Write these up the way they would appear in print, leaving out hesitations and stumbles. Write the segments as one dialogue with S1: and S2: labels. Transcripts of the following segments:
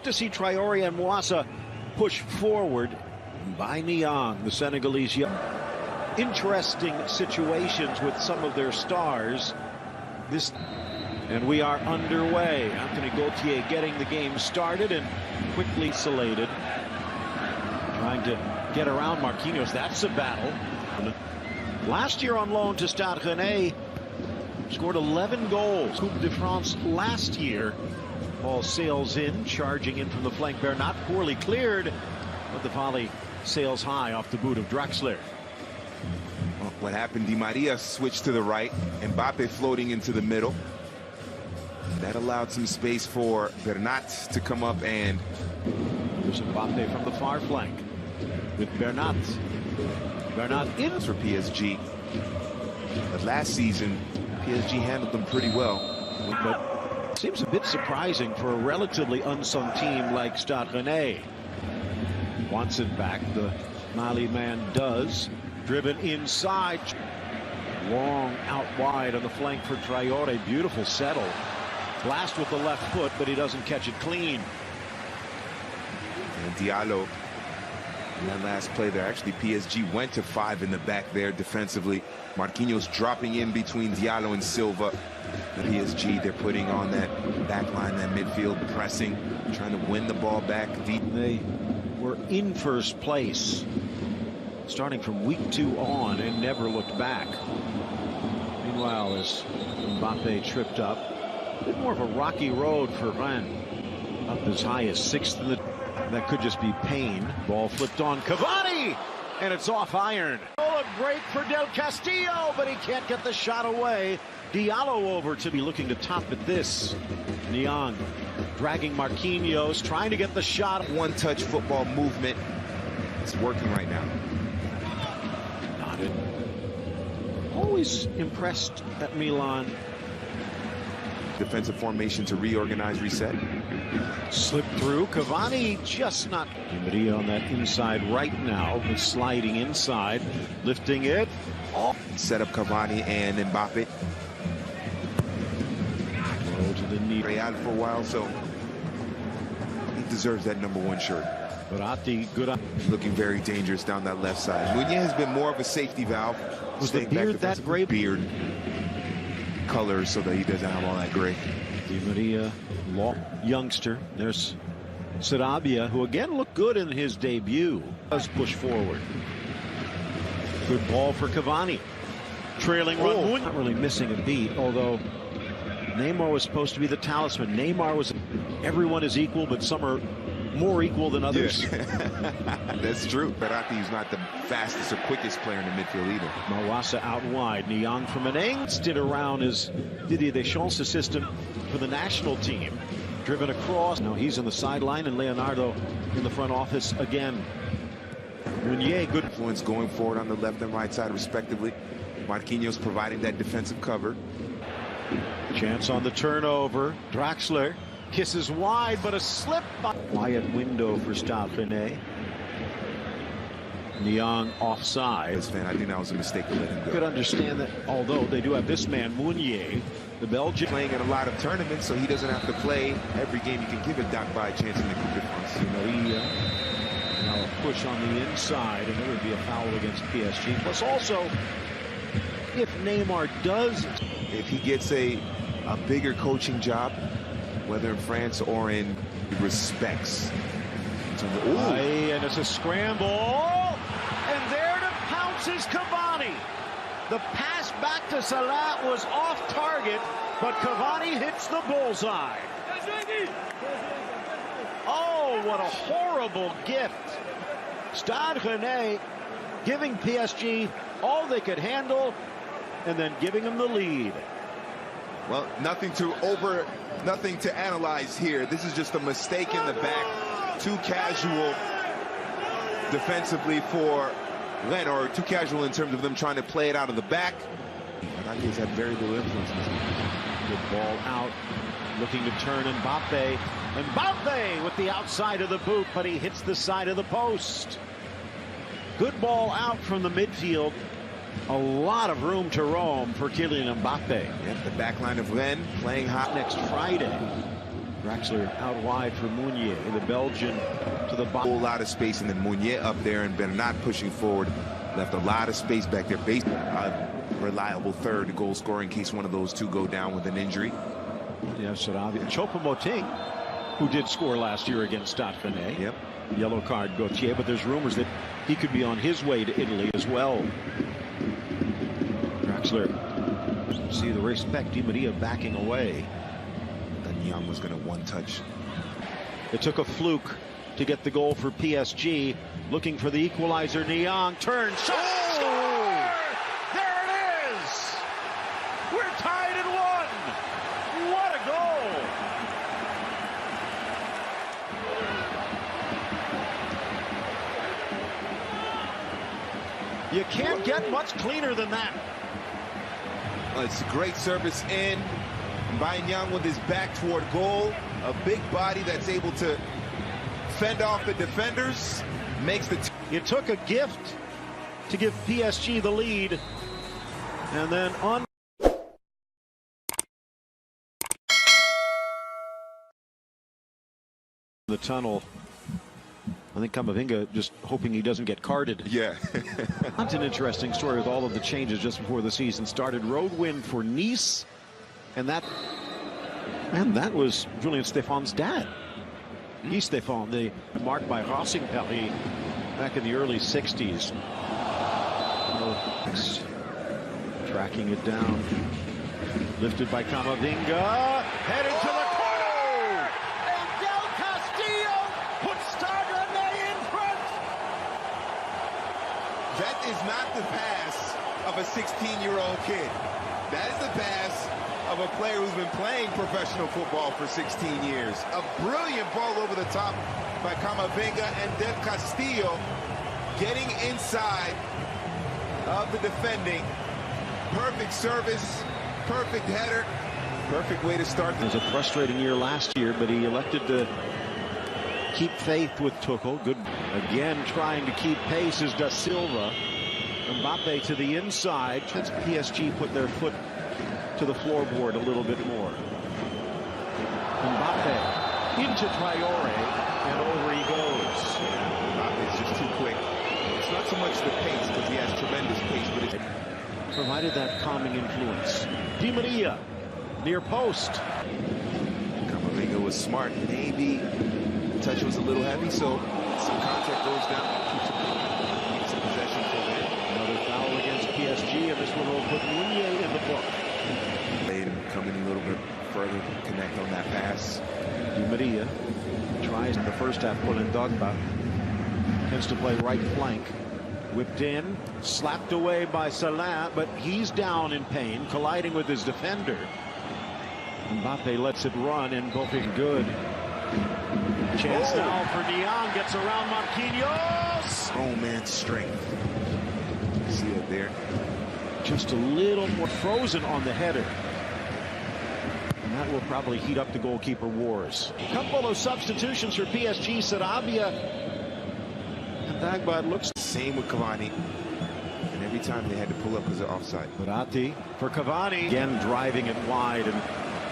S1: To see Traoré and Mwasa push forward by Niang, the Senegalese young. Interesting situations with some of their stars. And we are underway. Anthony Gauthier getting the game started and quickly isolated. Trying to get around Marquinhos. That's a battle. Last year on loan to Stade Rennais, scored 11 goals. Coupe de France last year. Ball sails in, charging in from the flank. Bernat poorly cleared, but the volley sails high off the boot of Draxler.
S2: Well, what happened? Di Maria switched to the right, Mbappe floating into the middle. That allowed some space for Bernat to come up, and
S1: there's Mbappe from the far flank with Bernat. Bernat in
S2: for PSG. But last season, PSG handled them pretty well.
S1: But seems a bit surprising for a relatively unsung team like Stade Rennais. Wants it back. The Mali man does. Driven inside. Long out wide on the flank for Traoré. Beautiful settle. Blast with the left foot, but he doesn't catch it clean.
S2: And Diallo, in that last play there, actually PSG went to 5 in the back there defensively. Marquinhos dropping in between Diallo and Silva. The PSG, they're putting on that back line, that midfield pressing, trying to win the ball back.
S1: They were in first place starting from week 2 on and never looked back. Meanwhile, as Mbappe tripped up, a bit more of a rocky road for Rennes. Up as high as 6th in the... That could just be pain. Ball flipped on Cavani, and it's off iron. A break for Del Castillo, but he can't get the shot away. Diallo over to be looking to top at this. Niang dragging Marquinhos, trying to get the shot.
S2: One-touch football movement. It's working right now.
S1: Not it. Always impressed at Milan.
S2: Defensive formation to reorganize, reset.
S1: Slipped through. Cavani just not. Di Maria on that inside right now. Is sliding inside, lifting it.
S2: Oh. Set up Cavani and Mbappe.
S1: Go to the knee.
S2: Real for a while, so he deserves that #1 shirt.
S1: Verratti, good.
S2: Looking very dangerous down that left side. Meunier has been more of a safety valve.
S1: Was the beard that gray?
S2: Beard colors so that he doesn't have all that gray.
S1: Di Maria, youngster. There's Sarabia, who again looked good in his debut. Does push forward. Good ball for Cavani. Trailing run. Not really missing a beat, although Neymar was supposed to be the talisman. Neymar was... Everyone is equal, but some are more equal than others.
S2: Yeah. That's true. Verratti is not the fastest or quickest player in the midfield either.
S1: Mwasa out wide. Niang from Meneng stood around his Didier Deschamps assistant for the national team. Driven across. Now he's on the sideline, and Leonardo in the front office again. Meunier, good
S2: influence going forward on the left and right side respectively. Marquinhos providing that defensive cover.
S1: Chance on the turnover. Draxler kisses wide, but a slip. Quiet window for Stade Rennais. Niang offside.
S2: I think that was a mistake to let him go.
S1: Could understand that, although they do have this man, Meunier, the Belgian.
S2: Playing in a lot of tournaments, so he doesn't have to play every game. You can give a Dakba a chance in the Coupe de France.
S1: Now a push on the inside, and it would be a foul against PSG. Plus also, if Neymar does...
S2: If he gets a bigger coaching job, whether in France or in respects.
S1: And it's a scramble. And there to pounce is Cavani. The pass back to Salah was off target, but Cavani hits the bullseye. Oh, what a horrible gift. Stade Rennais giving PSG all they could handle and then giving them the lead.
S2: Well, nothing to analyze here. This is just a mistake in the back. Too casual defensively for Rennes, or too casual in terms of them trying to play it out of the back. I think he's had very little influence in this game.
S1: Good ball out, looking to turn Mbappe. Mbappe with the outside of the boot, but he hits the side of the post. Good ball out from the midfield. A lot of room to roam for Kylian Mbappe.
S2: Yep, the back line of Rennes playing hot
S1: next Friday. Draxler out wide for Meunier, the Belgian to the bottom.
S2: A whole lot of space, and then Meunier up there and Bernat pushing forward. Left a lot of space back there. Reliable third goal scorer in case one of those two go down with an injury.
S1: Yes, Choupo-Moting, who did score last year against Stade Rennais.
S2: Yep.
S1: Yellow card Gauthier, but there's rumors that he could be on his way to Italy as well. Draxler, see the respect. Di Maria backing away.
S2: And Young was going to one touch.
S1: It took a fluke to get the goal for PSG. Looking for the equalizer. Niang turns. Shot! Score! There it is! We're tied at 1. What a goal! You can't get much cleaner than that.
S2: It's a great service in. Young with his back toward goal. A big body that's able to fend off the defenders. Makes the...
S1: It took a gift to give PSG the lead. And then on the tunnel. I think Camavinga just hoping he doesn't get carded.
S2: Yeah.
S1: That's an interesting story with all of the changes just before the season started. Road win for Nice. And that was Julien Stéphane's dad. Guy Stéphane, marked by Racing Paris back in the early 60s. Tracking it down. Lifted by Camavinga. Headed to the corner. And Del Castillo puts Stade Rennais in front.
S2: That is not the pass of a 16-year-old kid. That is the pass of a player who's been playing professional football for 16 years. A brilliant ball over the top by Camavinga, and Del Castillo getting inside of the defending. Perfect service, perfect header, perfect way to start.
S1: It was a frustrating year last year, but he elected to keep faith with Tuchel. Good. Again, trying to keep pace is Da Silva. Mbappe to the inside. That's PSG put their foot to the floorboard a little bit more. Mbappe into Traore, and over he goes.
S2: Mbappe's just too quick. It's not so much the pace, because he has tremendous pace, but it
S1: provided that calming influence. Di Maria, near post.
S2: Camavinga was smart. Maybe the touch was a little heavy, so some contact goes down. Keeps some possession for them.
S1: Another foul against PSG, and this one will put Meunier in the book.
S2: Coming a little bit further to connect on that pass.
S1: Di Maria tries in the first half, pulling Dogba. Tends to play right flank. Whipped in, slapped away by Salah, but he's down in pain, colliding with his defender. Mbappe lets it run, and both are good. Chance now for Niang, gets around Marquinhos.
S2: Oh, man, strength. See it there.
S1: Just a little more frozen on the header. And that will probably heat up the goalkeeper wars. A couple of substitutions for PSG. Sarabia and Dagba looks.
S2: Same with Cavani. And every time they had to pull up because of offside.
S1: Verratti for Cavani. Again driving it wide and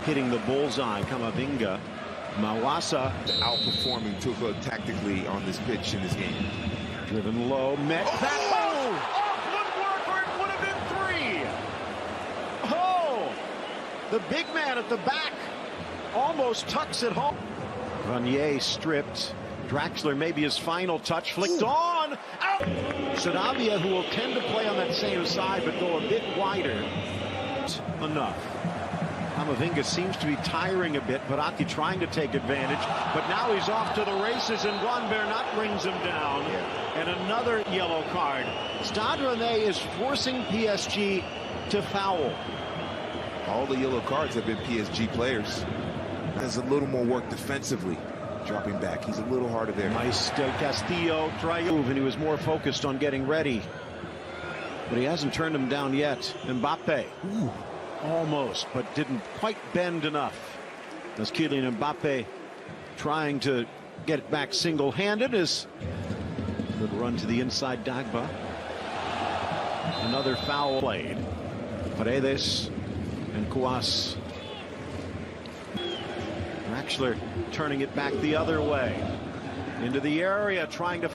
S1: hitting the bullseye. Camavinga. Mawasa.
S2: Outperforming Tuchel tactically on this pitch in this game.
S1: Driven low. Met that. The big man at the back almost tucks it home. Vanier stripped. Draxler maybe his final touch. Flicked on. Out. Sarabia, who will tend to play on that same side but go a bit wider. Enough. Camavinga seems to be tiring a bit. Verratti trying to take advantage. But now he's off to the races, and Juan Bernat brings him down. And another yellow card. Stade Rennais is forcing PSG to foul.
S2: All the yellow cards have been PSG players. There's a little more work defensively. Dropping back. He's a little harder there.
S1: Nice Del Castillo try move, and he was more focused on getting ready. But he hasn't turned him down yet. Mbappe. Ooh, almost, but didn't quite bend enough. As Kylian Mbappe trying to get it back single-handed. Is good run to the inside. Dagba. Another foul played. Paredes and Kouas. Draxler turning it back the other way into the area, trying to